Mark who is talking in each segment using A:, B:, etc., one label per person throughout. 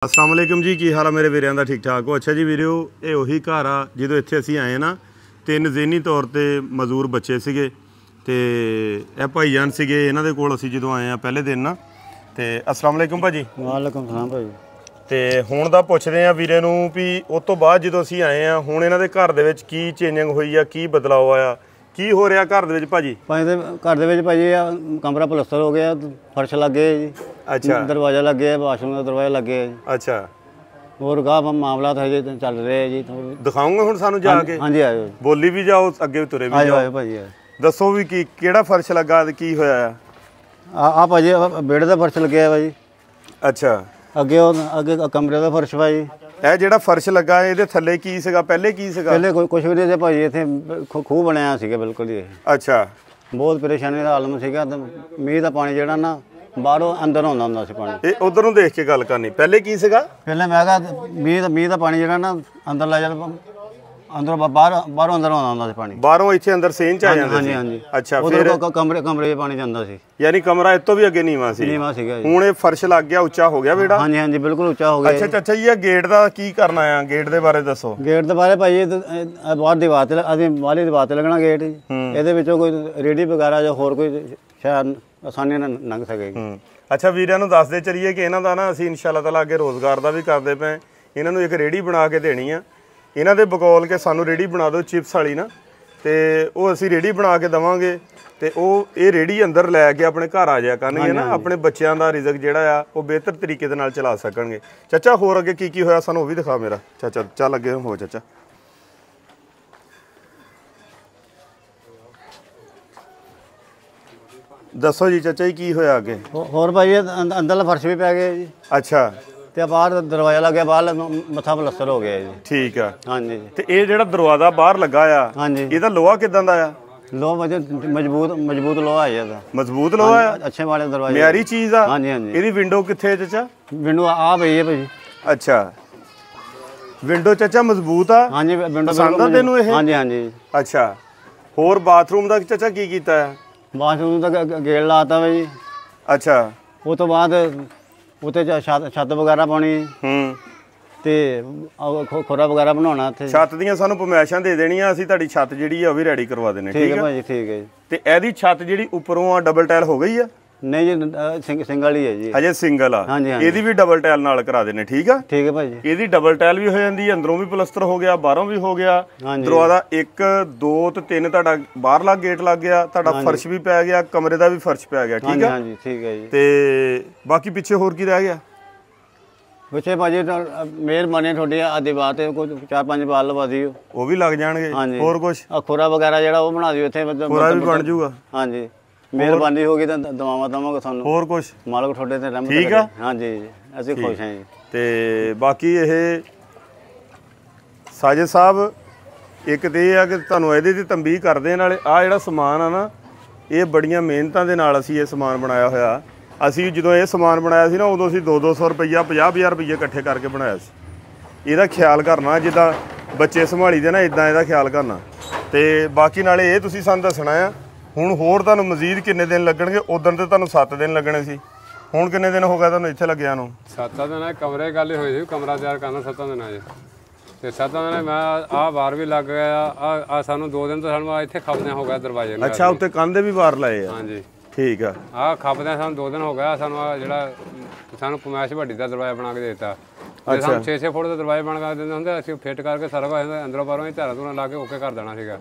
A: अस्सलाम वालेकुम जी, की हाल है मेरे वीरों का? ठीक ठाक हो? अच्छा जी वीरो, ये उही घर आ जो इत्थे असीं आए ना। तीन ज़हनी तौर पर मजदूर बच्चे सीगे ते ये भाईजान सीगे, इन्हां दे कोल असीं जदों आए हैं पहले दिन ना। ते अस्सलाम वालेकुम भाजी।
B: वालेकुम सलाम भाई।
A: ते हुण दा पुछदे आ वीरे नूं भी उस तो बाद जदों असीं आए हैं हुण इन्हां दे घर दे विच की चेंजिंग होई आ, की बदलाव आया, की हो रहा घर दे विच भाजी?
B: घर दे विच भाजी कमरा पलस्तर हो गया, फर्श लग गए जी।
A: अच्छा,
B: दरवाजा लग गया, वाशरूम का दरवाजा लग गया जी।
A: अच्छा,
B: और गाह मामला हजे चल रहे हैं जी।
A: दिखाऊंगा हुण सानू जाके?
B: हाँ जी, आयो।
A: बोली भी जाओ, अगे तुरे भी जाओ।
B: आयो भाजी,
A: दसो भी की किहड़ा फर्श लगा ते की होया
B: आ भाजी बेड़ का फर्श लगे भाजी।
A: अच्छा,
B: अगे अगे कमरे का फर्श भाजी।
A: ਇਹ ਜਿਹੜਾ ਫਰਸ਼ ਲੱਗਾ ਇਹਦੇ ਥੱਲੇ ਕੀ ਸੀਗਾ, ਪਹਿਲੇ ਕੀ ਸੀਗਾ?
B: ਪਹਿਲੇ ਕੁਛ ਵੀ ਨਹੀਂ ਸੀ ਭਾਜੀ, ਇੱਥੇ ਖੂਹ ਬਣਿਆ ਸੀਗਾ ਬਿਲਕੁਲ ਹੀ।
A: ਅੱਛਾ,
B: ਬਹੁਤ ਪਰੇਸ਼ਾਨੀ ਦਾ ਆਲਮ ਸੀਗਾ। ਮੀਂਹ ਦਾ ਪਾਣੀ ਜਿਹੜਾ ਨਾ ਬਾਹਰੋਂ ਅੰਦਰ ਆਉਂਦਾ ਹੁੰਦਾ ਸੀ ਪਾਣੀ।
A: ਇਹ ਉਧਰ ਨੂੰ ਦੇਖ ਕੇ ਗੱਲ ਕਰਨੀ। ਪਹਿਲੇ ਕੀ ਸੀਗਾ?
B: ਪਹਿਲੇ ਮੈਂ ਕਿਹਾ ਮੀਂਹ ਦਾ ਪਾਣੀ ਜਿਹੜਾ ਨਾ ਅੰਦਰ ਲੈ ਜਾਂਦਾ, ਅੰਦਰੋਂ ਬਾਹਰੋਂ ਅੰਦਰ ਆਉਂਦਾ ਹੁੰਦਾ ਸੀ ਪਾਣੀ।
A: ਬਾਹਰੋਂ ਇੱਥੇ ਅੰਦਰ ਸੇਨ ਚ ਆ ਜਾਂਦਾ ਸੀ?
B: ਹਾਂਜੀ ਹਾਂਜੀ।
A: ਅੱਛਾ, ਫਿਰ
B: ਕਮਰੇ 'ਚ ਪਾਣੀ ਜਾਂਦਾ ਸੀ।
A: ਯਾਨੀ ਕਮਰਾ ਇਸ ਤੋਂ ਵੀ ਅੱਗੇ ਨੀਵਾਂ ਸੀ?
B: ਨੀਵਾਂ ਸੀਗਾ ਜੀ।
A: ਹੁਣ ਇਹ ਫਰਸ਼ ਲੱਗ ਗਿਆ, ਉੱਚਾ ਹੋ ਗਿਆ ਬੇੜਾ?
B: ਹਾਂਜੀ ਹਾਂਜੀ, ਬਿਲਕੁਲ ਉੱਚਾ ਹੋ ਗਿਆ।
A: ਅੱਛਾ ਅੱਛਾ ਜੀ, ਇਹ ਗੇਟ ਦਾ ਕੀ ਕਰਨਾ ਆ? ਗੇਟ ਦੇ ਬਾਰੇ ਦੱਸੋ।
B: ਗੇਟ ਦੇ ਬਾਰੇ ਭਾਈ ਬਾਹਰ ਦੀਵਾਰ ਤੇ ਬਾਹਲੀ ਦੀਵਾਰ ਤੇ ਲੱਗਣਾ ਗੇਟ ਜੀ। ਇਹਦੇ ਵਿੱਚੋਂ ਕੋਈ ਰੇੜੀ ਵਗੈਰਾ ਜਾਂ ਹੋਰ ਕੋਈ ਸ਼ਾਇਦ ਆਸਾਨੀ ਨਾਲ ਲੰਘ ਸਕੇਗੀ।
A: ਅੱਛਾ, ਵੀਰਾਂ ਨੂੰ ਦੱਸਦੇ ਚਲੀਏ ਕਿ ਇਹਨਾਂ ਦਾ ਨਾ ਅਸੀਂ ਇਨਸ਼ਾਅੱਲਾ ਤਾਲਾ ਅੱਗੇ ਰੋਜ਼ਗਾਰ ਦਾ ਵੀ ਕਰਦੇ ਪਏ। ਇਹਨਾਂ ਨੂੰ ਇੱਕ ਰੇੜੀ ਬਣਾ ਕੇ ਦੇਣੀ ਆ। ਇਹਨਾਂ ਦੇ ਬਕੌਲ ਕੇ ਸਾਨੂੰ ਰੇੜੀ ਬਣਾ ਦਿਓ ਚਿਪਸ ਵਾਲੀ ਨਾ, ਤੇ ਉਹ ਅਸੀਂ ਰੇੜੀ ਬਣਾ ਕੇ ਦੇਵਾਂਗੇ ਤੇ ਉਹ ਇਹ ਰੇੜੀ ਅੰਦਰ ਲੈ ਕੇ ਆਪਣੇ ਘਰ ਆ ਜਾਇਆ ਕਰਨਗੇ ਨਾ। ਆਪਣੇ ਬੱਚਿਆਂ ਦਾ ਰਿਜ਼ਕ ਜਿਹੜਾ ਆ ਉਹ ਬਿਹਤਰ ਤਰੀਕੇ ਦੇ ਨਾਲ ਚਲਾ ਸਕਣਗੇ। ਚਾਚਾ ਹੋਰ ਅੱਗੇ ਕੀ ਕੀ ਹੋਇਆ ਸਾਨੂੰ ਉਹ ਵੀ ਦਿਖਾ ਮੇਰਾ ਚਾਚਾ। ਚੱਲ ਅੱਗੇ ਹੋ ਚਾਚਾ। ਦੱਸੋ ਜੀ ਚਾਚਾ ਜੀ ਕੀ ਹੋਇਆ ਅੱਗੇ?
B: ਹੋਰ ਭਾਈ ਅੰਦਰਲਾ ਫਰਸ਼ ਵੀ ਪੈ ਗਿਆ ਜੀ।
A: ਅੱਛਾ,
B: ਤੇ ਬਾਹਰ ਦਰਵਾਜ਼ਾ ਲੱਗਿਆ, ਬਾਹਰ ਮੱਥਾ ਪਲਸਤਰ ਹੋ ਗਿਆ ਜੀ।
A: ਠੀਕ ਆ।
B: ਹਾਂਜੀ,
A: ਤੇ ਇਹ ਜਿਹੜਾ ਦਰਵਾਜ਼ਾ ਬਾਹਰ ਲੱਗਾ ਆ,
B: ਹਾਂਜੀ,
A: ਇਹਦਾ ਲੋਹਾ ਕਿਦਾਂ ਦਾ ਆ?
B: ਲੋਹਾ ਮਜ਼ਬੂਤ ਲੋਹਾ ਹੈ ਇਹਦਾ।
A: ਮਜ਼ਬੂਤ ਲੋਹਾ ਆ?
B: ਅੱਛੇ ਵਾਲੇ ਦਰਵਾਜ਼ੇ,
A: ਮਿਆਰੀ ਚੀਜ਼ ਆ?
B: ਹਾਂਜੀ ਹਾਂਜੀ।
A: ਇਹਦੀ ਵਿੰਡੋ ਕਿੱਥੇ ਹੈ ਚਾਚਾ?
B: ਵਿੰਡੋ ਆ ਪਈ ਹੈ ਭਾਜੀ।
A: ਅੱਛਾ, ਵਿੰਡੋ ਚਾਚਾ ਮਜ਼ਬੂਤ ਆ? ਹਾਂਜੀ,
B: ਵਿੰਡੋ
A: ਪਸੰਦ ਆ ਤੈਨੂੰ ਇਹ?
B: ਹਾਂਜੀ ਹਾਂਜੀ।
A: ਅੱਛਾ, ਹੋਰ ਬਾਥਰੂਮ ਦਾ ਚਾਚਾ ਕੀ ਕੀਤਾ ਆ?
B: ਬਾਥਰੂਮ ਦਾ ਗੇਟ ਲਾਤਾ ਵਾ ਜੀ।
A: ਅੱਛਾ,
B: ਉਹ ਤੋਂ ਬਾਅਦ ਉੱਤੇ ਛੱਤ ਵਗੈਰਾ ਪਾਉਣੀ ਤੇ ਖੋਰਾ ਵਗੈਰਾ ਬਣਾਉਣਾ। ਇੱਥੇ
A: ਛੱਤ ਦੀਆਂ ਸਾਨੂੰ ਪਰਮਿਸ਼ਨ ਦੇ ਦੇਣੀਆਂ, ਅਸੀਂ ਤੁਹਾਡੀ ਛੱਤ ਜਿਹੜੀ ਆ ਉਹ ਵੀ ਰੈਡੀ ਕਰਵਾ ਦੇਣੇ।
B: ਠੀਕ ਹੈ ਭਾਜੀ, ਠੀਕ ਹੈ ਜੀ।
A: ਤੇ ਇਹਦੀ ਛੱਤ ਜਿਹੜੀ ਉੱਪਰੋਂ ਆ ਡਬਲ ਟਾਇਲ ਹੋ ਗਈ ਆ?
B: ਨਹੀਂ ਜੀ, ਸਿੰਗਲ ਹੀ ਹੈ ਜੀ।
A: ਅਜੇ ਸਿੰਗਲ ਆ?
B: ਹਾਂਜੀ ਹਾਂਜੀ।
A: ਇਹਦੀ ਵੀ ਡਬਲ ਟਾਇਲ ਨਾਲ ਕਰਾ ਦੇਣੇ। ਠੀਕ ਆ,
B: ਠੀਕ ਹੈ ਭਾਜੀ।
A: ਇਹਦੀ ਡਬਲ ਟਾਇਲ ਵੀ ਹੋ ਜਾਂਦੀ ਹੈ, ਅੰਦਰੋਂ ਵੀ ਪਲਸਤਰ ਹੋ ਗਿਆ, ਬਾਹਰੋਂ ਵੀ ਹੋ ਗਿਆ। ਦਰਵਾਜ਼ਾ 1 2 ਤੇ 3 ਤੁਹਾਡਾ ਬਾਹਰਲਾ ਗੇਟ ਲੱਗ ਗਿਆ, ਤੁਹਾਡਾ ਫਰਸ਼ ਵੀ ਪੈ ਗਿਆ, ਕਮਰੇ ਦਾ ਵੀ ਫਰਸ਼ ਪੈ ਗਿਆ। ਠੀਕ ਆ,
B: ਹਾਂਜੀ ਠੀਕ ਹੈ ਜੀ।
A: ਤੇ ਬਾਕੀ ਪਿੱਛੇ ਹੋਰ ਕੀ ਰਹਿ ਗਿਆ?
B: ਪਿੱਛੇ ਭਾਜੀ ਮਿਹਰਬਾਨੀ ਤੁਹਾਡੀ ਆਦੀ ਬਾਤ ਹੈ, ਕੋਈ 4-5 ਬਾਲ ਲਵਾ ਦਿਓ, ਉਹ
A: ਵੀ ਲੱਗ ਜਾਣਗੇ। ਹੋਰ ਕੁਝ
B: ਖੋਰਾ ਵਗੈਰਾ ਜਿਹੜਾ ਉਹ ਬਣਾ ਦਿਓ ਇੱਥੇ,
A: ਖੋਰਾ ਵੀ ਬਣ ਜਾਊਗਾ।
B: ਹਾਂਜੀ, ਮਿਹਰਬਾਨੀ ਹੋਗੀ ਤਾਂ ਦਵਾਵਾਂ ਦਵਾਂਗੇ ਤੁਹਾਨੂੰ। ਹੋਰ ਕੁਝ ਮਾਲਕ ਤੁਹਾਡੇ ਤੇ ਰਹਿਮਤ ਕਰੇ। ਠੀਕ ਆ, ਹਾਂਜੀ ਅਸੀਂ ਖੁਸ਼ ਹਾਂ ਜੀ।
A: ਤੇ ਬਾਕੀ ਇਹ ਸਾਜਿਦ ਸਾਹਿਬ ਇੱਕ ਤੇ ਇਹ ਆ ਕਿ ਤੁਹਾਨੂੰ ਇਹਦੇ ਤੇ ਤੰਬੀਹ ਕਰਦੇ ਨਾਲੇ ਆ ਜਿਹੜਾ ਸਮਾਨ ਆ ਨਾ, ਇਹ ਬੜੀਆਂ ਮਿਹਨਤਾਂ ਦੇ ਨਾਲ ਅਸੀਂ ਇਹ ਸਮਾਨ ਬਣਾਇਆ ਹੋਇਆ। ਅਸੀਂ ਜਦੋਂ ਇਹ ਸਮਾਨ ਬਣਾਇਆ ਸੀ ਨਾ, ਉਦੋਂ ਅਸੀਂ 200 ਰੁਪਈਆ 50,000 ਰੁਪਈਏ ਇਕੱਠੇ ਕਰਕੇ ਬਣਾਇਆ ਸੀ। ਇਹਦਾ ਖਿਆਲ ਕਰਨਾ, ਜਿੱਦਾਂ ਬੱਚੇ ਸੰਭਾਲੀ ਦੇ ਨਾ ਇਦਾਂ ਇਹਦਾ ਖਿਆਲ ਕਰਨਾ। ਤੇ ਬਾਕੀ ਨਾਲੇ ਇਹ ਤੁਸੀਂ ਸਾਨੂੰ ਦੱਸਣਾ ਆ ਹੁਣ ਹੋਰ ਤੁਹਾਨੂੰ ਮਜ਼ੀਦ ਕਿੰਨੇ ਦਿਨ ਲੱਗਣਗੇ? ਉਦੋਂ ਤੇ ਤੁਹਾਨੂੰ 7 ਦਿਨ ਲੱਗਣੇ ਸੀ, ਹੁਣ ਕਿੰਨੇ ਦਿਨ ਹੋ ਗਏ ਤੁਹਾਨੂੰ ਇੱਥੇ ਲੱਗਿਆ ਨੂੰ?
C: 7 ਦਿਨ। ਕਮਰੇ ਗੱਲ ਹੋਈ ਸੀ, ਕਮਰਾ ਤਿਆਰ ਕਰਨਾ 7 ਦਿਨਾਂ 'ਚ, ਤੇ 7 ਦਿਨ ਮੈਂ ਆਹ ਵਾਰ ਵੀ ਲੱਗ ਗਿਆ। ਆ ਸਾਨੂੰ 2 ਦਿਨ ਤੋਂ ਸਾਨੂੰ ਇੱਥੇ ਖਪਦਿਆਂ ਹੋ ਗਿਆ ਦਰਵਾਜ਼ੇ ਨੂੰ।
A: ਅੱਛਾ, ਉੱਤੇ ਕੰਧ ਵੀ ਵਾਰ ਲਾਏ ਆ?
C: ਹਾਂਜੀ
A: ਠੀਕ ਆ।
C: ਆਹ ਖਪਦਿਆਂ ਸਾਨੂੰ 2 ਦਿਨ ਹੋ ਗਿਆ। ਸਾਨੂੰ ਆ ਜਿਹੜਾ ਸਾਨੂੰ ਪਮੈਸ਼ ਵੱਡੀ ਦਾ ਦਰਵਾਜ਼ਾ ਬਣਾ ਕੇ ਦੇ ਦਿੱਤਾ। ਸਾਨੂੰ 6-6 ਫੁੱਟ ਦਾ ਦਰਵਾਜ਼ਾ ਬਣਾ ਕੇ ਦਿੰਦੇ ਹੁੰਦੇ, ਅਸੀਂ ਫਿੱਟ ਕਰਕੇ ਸਾਰਾ ਕੁਝ ਅੰਦਰੋਂ ਬਾਹਰੋਂ ਹੀ ਧਾਰਾਂ ਧੂਰਾਂ ਲਾ ਕੇ ਓਕੇ ਕਰ ਦੇਣਾ ਸੀਗਾ।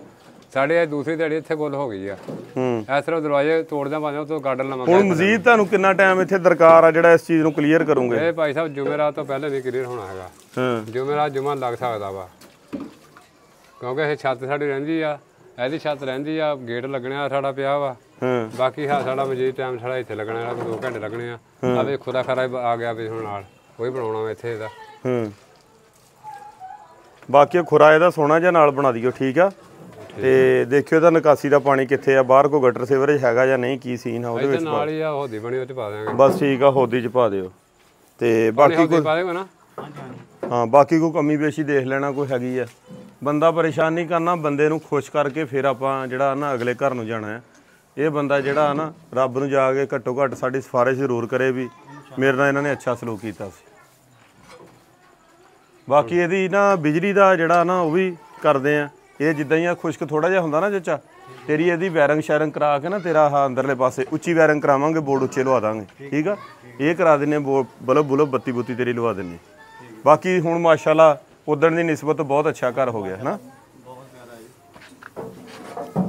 C: ਸਾਡੇ ਦੂਸਰੀ ਦਿਹਾੜੀ ਇੱਥੇ ਗੁੱਲ ਹੋ ਗਈ ਆ। ਇਸ ਤਰ੍ਹਾਂ ਦਰਵਾਜ਼ੇ ਤੋੜਦਿਆਂ ਪਾਉਂਦੇ ਤੋਂ ਗਾਰਡਨ ਲਵਾਂਗੇ।
A: ਹੁਣ ਮਜ਼ੀਦ ਤੁਹਾਨੂੰ ਕਿੰਨਾ ਟਾਈਮ ਇੱਥੇ ਦਰਕਾਰ ਆ ਜਿਹੜਾ ਇਸ ਚੀਜ਼ ਨੂੰ ਕਲੀਅਰ ਕਰੋਗੇ?
C: ਇਹ ਭਾਈ ਸਾਹਿਬ ਜੁਮੇਰਾਤ ਤੋਂ ਪਹਿਲੇ ਵੀ ਕਲੀਅਰ ਹੋਣਾ ਹੈਗਾ। ਜੁਮੇਰਾਤ ਜੁਮਾ ਲੱਗ ਸਕਦਾ ਵਾ, ਕਿਉਂਕਿ ਇਹ ਛੱਤ ਸਾਡੀ ਰਹਿੰਦੀ ਆ, ਇਹਦੀ ਛੱਤ ਰਹਿੰਦੀ ਆ, ਗੇਟ ਲੱਗਣਾ ਸਾਡਾ ਪਿਆ ਵਾ। ਬਾਕੀ ਸਾਡਾ ਮਜ਼ੀਦ ਟਾਈਮ ਸਾਡਾ ਇੱਥੇ ਲੱਗਣਾ, 2 ਘੰਟੇ ਲੱਗਣੇ ਆ। ਆਵੇ ਖੁਦਾ ਖਰਾ ਆ ਗਿਆ ਵੀ ਹੁਣ ਨਾਲ ਉਹੀ ਬਣਾਉਣਾ ਵਾ ਇੱਥੇ ਇਹਦਾ।
A: ਬਾਕੀ ਖੁਰਾ ਇਹਦਾ ਸੋਹਣਾ ਜਿਹਾ ਨਾਲ ਬਣਾ ਦਿਓ। ਠੀਕ ਆ, ਤੇ ਦੇਖਿਓ ਇਹਦਾ ਨਿਕਾਸੀ ਦਾ ਪਾਣੀ ਕਿੱਥੇ ਆ, ਬਾਹਰ ਕੋਈ ਗਟਰ ਸੀਵਰੇਜ ਹੈਗਾ ਜਾਂ ਨਹੀਂ, ਕੀ ਸੀਨ ਆ ਉਹਦੇ ਵਿੱਚ?
C: ਨਾਲ ਹੀ ਆ ਹੋਦੀ ਬਣੀ, ਉਹ ਚ ਪਾ ਦਿਆਂਗੇ
A: ਬਸ। ਠੀਕ ਆ, ਹੋਦੀ ਚ ਪਾ ਦਿਓ। ਤੇ ਬਾਕੀ ਕੋਈ
C: ਪਾ ਦੇਗਾ ਨਾ?
A: ਹਾਂ, ਬਾਕੀ ਕੋਈ ਕਮੀ ਪੇਸ਼ੀ ਦੇਖ ਲੈਣਾ ਕੋਈ ਹੈਗੀ ਆ। ਬੰਦਾ ਪਰੇਸ਼ਾਨ ਨਹੀਂ ਕਰਨਾ, ਬੰਦੇ ਨੂੰ ਖੁਸ਼ ਕਰਕੇ ਫਿਰ ਆਪਾਂ ਜਿਹੜਾ ਨਾ ਅਗਲੇ ਘਰ ਨੂੰ ਜਾਣਾ ਹੈ। ਇਹ ਬੰਦਾ ਜਿਹੜਾ ਨਾ ਰੱਬ ਨੂੰ ਜਾ ਕੇ ਘੱਟੋ ਘੱਟ ਸਾਡੀ ਸਿਫਾਰਿਸ਼ ਜ਼ਰੂਰ ਕਰੇ ਵੀ ਮੇਰੇ ਨਾਲ ਇਹਨਾਂ ਨੇ ਅੱਛਾ ਸਲੂਕ ਕੀਤਾ ਸੀ। ਬਾਕੀ ਇਹਦੀ ਨਾ ਬਿਜਲੀ ਦਾ ਜਿਹੜਾ ਨਾ ਉਹ ਵੀ ਕਰਦੇ ਆ। ਇਹ ਜਿੱਦਾਂ ਹੀ ਆ ਖੁਸ਼ਕ ਥੋੜਾ ਜਿਹਾ ਹੁੰਦਾ ਨਾ ਚਾਚਾ, ਤੇਰੀ ਇਹਦੀ ਵਾਇਰਿੰਗ ਸ਼ਾਇਰਿੰਗ ਕਰਾ ਕੇ ਨਾ ਤੇਰਾ ਆਹ ਅੰਦਰਲੇ ਪਾਸੇ ਉੱਚੀ ਵਾਇਰਿੰਗ ਕਰਾਵਾਂਗੇ, ਬੋਰਡ ਉੱਚੇ ਲਵਾ ਦਾਂਗੇ। ਠੀਕ ਆ, ਇਹ ਕਰਾ ਦਿੰਨੇ ਬਲਬ ਬੁਲਬ ਬੱਤੀ ਬੁੱਤੀ ਤੇਰੀ ਲਵਾ ਦਿੰਨੇ। ਬਾਕੀ ਹੁਣ ਮਾਸ਼ਾਅੱਲਾ ਉਦਣ ਦੀ ਨਿਸਬਤ ਬਹੁਤ ਅੱਛਾ ਘਰ ਹੋ ਗਿਆ ਹੈ ਨਾ।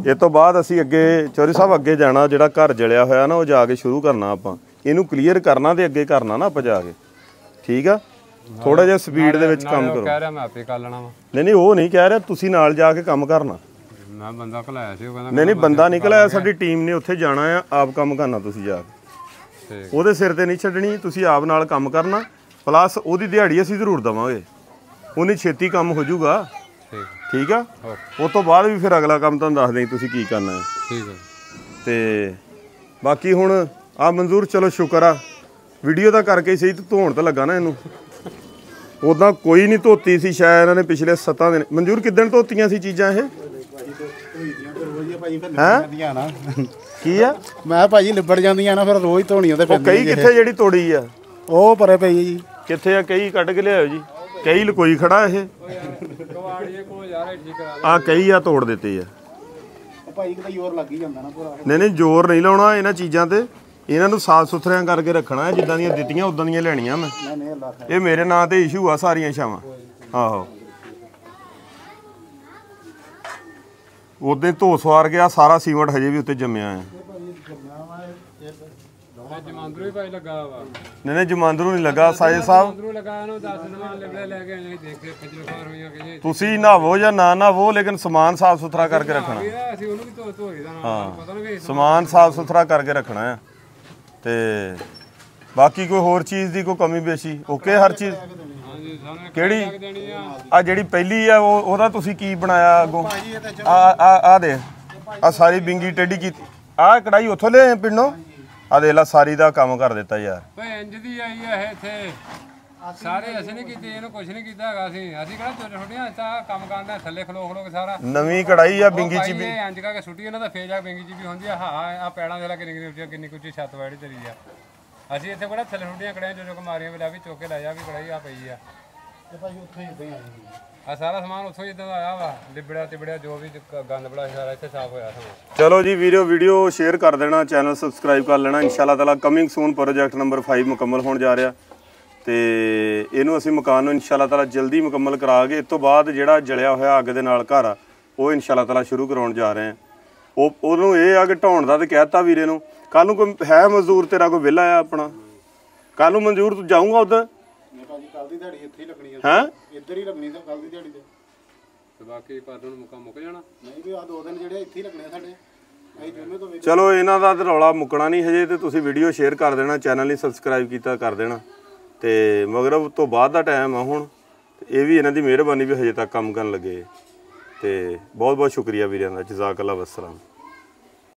A: ਇਹ ਤੋਂ ਬਾਅਦ ਅਸੀਂ ਅੱਗੇ ਚੌਧਰੀ ਸਾਹਿਬ ਅੱਗੇ ਜਾਣਾ, ਜਿਹੜਾ ਘਰ ਜਲਿਆ ਹੋਇਆ ਨਾ ਉਹ ਜਾ ਕੇ ਸ਼ੁਰੂ ਕਰਨਾ ਆਪਾਂ, ਇਹਨੂੰ ਕਲੀਅਰ ਕਰਨਾ ਤੇ ਅੱਗੇ ਕਰਨਾ ਨਾ ਆਪਾਂ ਜਾ ਕੇ। ਠੀਕ ਆ, ਥੋੜਾ ਜਿਹਾ ਸਪੀਡ ਦੇ ਵਿੱਚ ਕੰਮ ਕਰੋ।
C: ਕਹਿ ਰਿਹਾ ਮੈਂ ਆਪੇ ਕਰ ਲੈਣਾ ਵਾ।
A: ਨਹੀਂ ਉਹ ਨਹੀਂ ਕਹਿ ਰਿਹਾ, ਤੁਸੀਂ ਨਾਲ ਜਾ ਕੇ ਕੰਮ ਕਰਨਾ।
C: ਮੈਂ ਬੰਦਾ ਘਲਾਇਆ ਸੀ, ਉਹ ਕਹਿੰਦਾ
A: ਨਹੀਂ ਬੰਦਾ ਨਿਕਲਿਆ, ਸਾਡੀ ਟੀਮ ਨੇ ਉੱਥੇ ਜਾਣਾ ਆ, ਆਪ ਕੰਮ ਕਰਨਾ ਤੁਸੀਂ ਜਾ ਕੇ। ਉਹਦੇ ਸਿਰ ਤੇ ਨਹੀਂ ਛੱਡਣੀ, ਤੁਸੀਂ ਆਪ ਨਾਲ ਕੰਮ ਕਰਨਾ, ਪਲੱਸ ਉਹਦੀ ਦਿਹਾੜੀ ਅਸੀਂ ਜ਼ਰੂਰ ਦੇਵਾਂਗੇ, ਉਹਨੇ ਛੇਤੀ ਕੰਮ ਹੋ ਜਾਊਗਾ। ਠੀਕ ਆ, ਉਸ ਤੋਂ ਬਾਅਦ ਵੀ ਫਿਰ ਅਗਲਾ ਕੰਮ ਤੁਹਾਨੂੰ ਦੱਸ ਦੇਂ ਤੁਸੀਂ ਕੀ ਕਰਨਾ ਹੈ।
C: ਠੀਕ ਹੈ।
A: ਤੇ ਬਾਕੀ ਹੁਣ ਆ ਮਨਜ਼ੂਰ, ਚਲੋ ਸ਼ੁਕਰ ਆ ਵੀਡੀਓ ਦਾ ਕਰਕੇ ਸਹੀ, ਤੇ ਧੋਣ ਤਾਂ ਲੱਗਾ ਨਾ ਇਹਨੂੰ। ਉਦਾਂ ਕੋਈ ਨਹੀਂ ਧੋਤੀ ਸੀ ਸ਼ਾਇਦ ਇਹਨਾਂ ਨੇ ਪਿਛਲੇ 7 ਦਿਨ। ਮਨਜ਼ੂਰ ਕਿੱਦਣ ਧੋਤੀਆਂ ਸੀ ਚੀਜ਼ਾਂ ਇਹ?
B: ਹੈ
A: ਕੀ ਆ?
B: ਮੈਂ ਭਾਜੀ ਲਿਬੜ ਜਾਂਦੀਆਂ ਨਾ, ਫਿਰ ਰੋਜ਼ ਧੋਣੀਆਂ ਤੇ
A: ਉਹ ਕਈ ਕਿੱਥੇ ਜਿਹੜੀ ਤੋੜੀ ਆ?
B: ਉਹ ਪਰੇ ਪਈ ਜੀ।
A: ਕਿੱਥੇ ਆ? ਕਈ ਕੱਢ ਕੇ ਲਿਆਓ ਜੀ, ਕਈ ਲਕੋਈ ਖੜਾ ਇਹ। ਆ ਕਈ ਆ ਤੋੜ ਦਿੱਤੇ ਆ
B: ਭਾਈ, ਕਿਤੇ ਜ਼ੋਰ ਲੱਗ ਹੀ ਜਾਂਦਾ ਨਾ ਪੂਰਾ।
A: ਨਹੀਂ ਜ਼ੋਰ ਨਹੀਂ ਲਾਉਣਾ ਇਹਨਾਂ ਚੀਜ਼ਾਂ ਤੇ, ਇਹਨਾਂ ਨੂੰ ਸਾਫ ਸੁਥਰਿਆਂ ਕਰਕੇ ਰੱਖਣਾ ਹੈ। ਜਿੱਦਾਂ ਦੀਆਂ ਦਿੱਤੀਆਂ ਉਦਾਂ ਦੀਆਂ ਲੈਣੀਆਂ ਮੈਂ। ਇਹ ਮੇਰੇ ਨਾਂ ਤੇ ਇਸ਼ੂ ਆ ਸਾਰੀਆਂ ਛਾਵਾਂ। ਆਹੋ, ਉਦੋਂ ਧੋ ਸਵਾਰ ਗਿਆ ਸਾਰਾ ਸੀਮੈਂਟ ਹਜੇ ਵੀ ਉੱਤੇ ਜੰਮਿਆ ਆ।
C: ਜਮਾਂਦਰੂ ਹੀ ਭਾਈ ਲੱਗਾ ਵਾ।
A: ਨਹੀਂ ਜਮਾਂਦਰੂ ਨਹੀਂ ਲੱਗਾ ਸਾਜੇ ਸਾਹਿਬ।
C: ਜਮਾਂਦਰੂ ਲੱਗਾ, ਇਹਨੂੰ 10 ਦਿਨ ਲਿਬੜੇ ਲੈ ਕੇ ਆਏ, ਦੇਖੇ ਖਜਲਖਾਰ ਹੋਈਆਂ ਕਿ
A: ਤੁਸੀਂ ਨਹਾਵੋ ਜਾਂ ਨਾ ਨਹਾਵੋ, ਲੇਕਿਨ ਸਮਾਨ ਸਾਫ ਸੁਥਰਾ ਕਰਕੇ ਰੱਖਣਾ।
C: ਅਸੀਂ ਉਹਨੂੰ ਵੀ ਧੋ ਹੀ ਦੇਣਾ, ਪਤਾ ਨਹੀਂ
A: ਸਮਾਨ ਸਾਫ ਸੁਥਰਾ ਕਰਕੇ ਰੱਖਣਾ ਆ। ਤੇ ਬਾਕੀ ਕੋਈ ਹੋਰ ਚੀਜ਼ ਦੀ ਕੋਈ ਕਮੀ ਬੇਸ਼ੀ ਓਕੇ ਹਰ ਚੀਜ਼। ਕਿਹੜੀ ਆ ਜਿਹੜੀ ਪਹਿਲੀ ਆ ਉਹਦਾ ਤੁਸੀਂ ਕੀ ਬਣਾਇਆ ਅੱਗੋਂ? ਆ ਦੇ ਆ ਸਾਰੀ ਬਿੰਗੀ ਟੇਢੀ ਕੀਤੀ। ਆ ਕੜਾਈ ਉੱਥੋਂ ਲਿਆਏ ਪਿੰਡੋਂ? ਆ ਦੇਖ ਲਾ ਸਾਰੀ ਦਾ ਕੰਮ ਕਰ ਦਿੱਤਾ ਯਾਰ।
C: ਇੰਜ ਦੀ ਆਈ ਆ ਇਹ ਇੱਥੇ, ਸਾਰੇ ਅਸੀਂ ਨਹੀਂ ਕੀਤੇ, ਇਹਨੂੰ ਕੁਝ ਨਹੀਂ ਕੀਤਾ ਹੈਗਾ। ਅਸੀਂ ਕਿਹੜਾ ਛੋਟੀਆਂ ਤਾਂ ਕੰਮ ਕਰਦਾ ਥੱਲੇ ਖਲੋ ਕੇ ਸਾਰਾ।
A: ਨਵੀਂ ਕੜਾਈ ਆ ਬਿੰਗੀ ਚ ਵੀ
C: ਇੰਜ ਕਰਕੇ ਸੁੱਟੀ ਇਹਨਾਂ ਦਾ ਫੇਜ ਆ, ਬਿੰਗੀ ਚ ਵੀ ਹੁੰਦੀ ਆ। ਹਾਂ ਆ ਪੈੜਾਂ ਦੇ ਲਾ ਕਿੰਨੀ ਕੁ ਛੱਤ ਵਾੜੀ ਤੇਰੀ ਆ। ਅਸੀਂ ਇੱਥੇ ਕਿਹੜਾ ਥੱਲੇ ਸੁੱਟੀਆਂ ਕੜਾਈਆਂ, ਜੋ ਮਾਰੀਆਂ ਵੀ ਲਾ ਕੇ ਚੁੱਕ ਕੇ ਲੈ ਜਾ ਵੀ ਕੜਾਈ ਆ ਪਈ ਆ। ਆ ਸਾਰਾ ਸਮਾਨ ਉੱਥੋਂ ਜਿੱਦਾਂ ਦਾ ਆਇਆ ਵਾ, ਲਿਬੜਿਆ ਤਿਬੜਿਆ ਜੋ ਵੀ ਗੰਦ ਬੜਾ ਸਾਰਾ ਇੱਥੇ ਸਾਫ਼ ਹੋਇਆ ਸਮਾਂ।
A: ਚਲੋ ਜੀ ਵੀਡੀਓ ਸ਼ੇਅਰ ਕਰ ਦੇਣਾ, ਚੈਨਲ ਸਬਸਕ੍ਰਾਈਬ ਕਰ ਲੈਣਾ। ਇਨਸ਼ਾਅੱਲਾ ਤਾਲਾ ਕਮਿੰਗ ਸੂਨ ਪ੍ਰੋਜੈਕਟ ਨੰਬਰ 5 ਮੁਕੰਮਲ ਹੋਣ ਜਾ ਰਿਹਾ, ਤੇ ਇਹਨੂੰ ਅਸੀਂ ਮਕਾਨ ਨੂੰ ਇਨਸ਼ਾਅੱਲਾ ਤਾਲਾ ਜਲਦੀ ਮੁਕੰਮਲ ਕਰਾ ਕੇ ਇਸ ਤੋਂ ਬਾਅਦ ਜਿਹੜਾ ਜਲਿਆ ਹੋਇਆ ਅੱਗ ਦੇ ਨਾਲ ਘਰ ਆ ਉਹ ਇਨਸ਼ਾਅੱਲਾ ਤਾਲਾ ਸ਼ੁਰੂ ਕਰਾਉਣ ਜਾ ਰਹੇ ਹਾਂ। ਉਹਨੂੰ ਇਹ ਆ ਕਿ ਢਾਉਣ ਦਾ ਤੇ ਕਹਿਤਾ ਵੀਰੇ ਨੂੰ, ਕੱਲ ਨੂੰ ਕੋਈ ਹੈ ਮਜ਼ਦੂਰ ਤੇਰਾ ਕੋਈ ਵਿਹਲਾ ਆ ਆਪਣਾ, ਕੱਲ ਨੂੰ ਮਨਜ਼ੂਰ ਤੂੰ ਜਾਊਂਗਾ ਉਧਰ?
B: ਕੱਲ ਦੀ ਦਿਹਾੜੀ ਇੱਥੇ ਹੀ ਲੱਗਣੀ
A: ਹੈ,
B: ਇੱਧਰ ਹੀ ਲੱਗਣੀ ਤਾਂ ਕੱਲ ਦੀ ਦਿਹਾੜੀ
C: ਤੇ ਬਾਕੀ ਪਰ ਨੂੰ ਮੁੱਕ ਜਾਣਾ।
B: ਨਹੀਂ ਵੀ ਆ 2 ਦਿਨ ਜਿਹੜੇ ਇੱਥੇ ਹੀ ਲੱਗਣੇ ਸਾਡੇ। ਅਸੀਂ ਦੋਨੇ ਤੋਂ
A: ਚਲੋ ਇਹਨਾਂ ਦਾ ਤੇ ਰੌਲਾ ਮੁੱਕਣਾ ਨਹੀਂ ਹਜੇ, ਤੇ ਤੁਸੀਂ ਵੀਡੀਓ ਸ਼ੇਅਰ ਕਰ ਦੇਣਾ, ਚੈਨਲ ਲਈ ਸਬਸਕ੍ਰਾਈਬ ਕੀਤਾ ਕਰ ਦੇਣਾ। ਤੇ ਮਗਰਬ ਤੋਂ ਬਾਅਦ ਦਾ ਟਾਈਮ ਆ ਹੁਣ, ਇਹ ਵੀ ਇਹਨਾਂ ਦੀ ਮਿਹਰਬਾਨੀ ਵੀ ਹਜੇ ਤੱਕ ਕੰਮ ਕਰਨ ਲੱਗੇ। ਤੇ ਬਹੁਤ ਬਹੁਤ ਸ਼ੁਕਰੀਆ ਵੀਰਿਆਂ ਦਾ, ਜਜ਼ਾਕ ਅੱਲਾਹ ਵਸਲਾਮ।